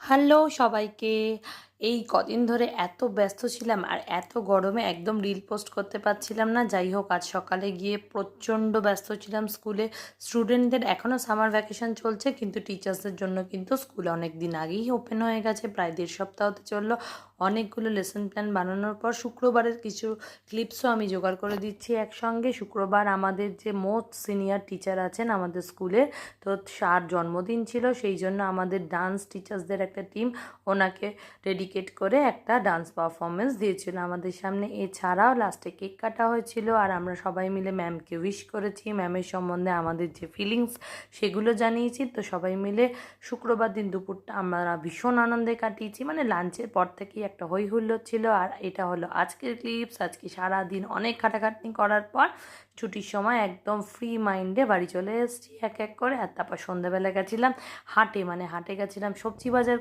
Hello সবাইকে। এই কদিন ধরে এত ব্যস্ত ছিলাম আর এত গরমে একদম রিল পোস্ট করতে পারছিলাম না। যাই হোক, আজ সকালে গিয়ে প্রচণ্ড ব্যস্ত ছিলাম স্কুলে। স্টুডেন্টদের এখনও সামার ভ্যাকেশন চলছে, কিন্তু টিচার্সদের জন্য কিন্তু স্কুল অনেক দিন আগেই ওপেন হয়ে গেছে, প্রায় 1.5 সপ্তাহ হতে চললো। অনেকগুলো লেসন প্ল্যান বানানোর পর শুক্রবারের কিছু ক্লিপসও আমি জোগাড় করে দিচ্ছি একসঙ্গে। শুক্রবার আমাদের যে মোস্ট সিনিয়র টিচার আছেন আমাদের স্কুলের, তো তার জন্মদিন ছিল, সেই জন্য আমাদের ডান্স টিচার্সদের একটা টিম ওনাকে ডেডিকেট করে একটা ডান্স পারফরমেন্স দিয়েছিল আমাদের সামনে। এছাড়াও লাস্টে কেক কাটা হয়েছিল আর আমরা সবাই মিলে ম্যামকে উইশ করেছি, ম্যামের সম্বন্ধে আমাদের যে ফিলিংস সেগুলো জানিয়েছি। তো সবাই মিলে শুক্রবার দিন দুপুরটা আমরা ভীষণ আনন্দে কাটিয়েছি, মানে লাঞ্চের পর থেকেই একটা হই হুল্লোড় ছিল। আর এটা হলো আজকের ক্লিপস। আজকে সারাদিন অনেক খাটাখাটনি করার পর ছুটির সময় একদম ফ্রি মাইন্ডে বাড়ি চলে এসেছি এক এক করে। আর তারপর সন্ধ্যাবেলা গেছিলাম হাটে, মানে হাটে গেছিলাম সবজি বাজার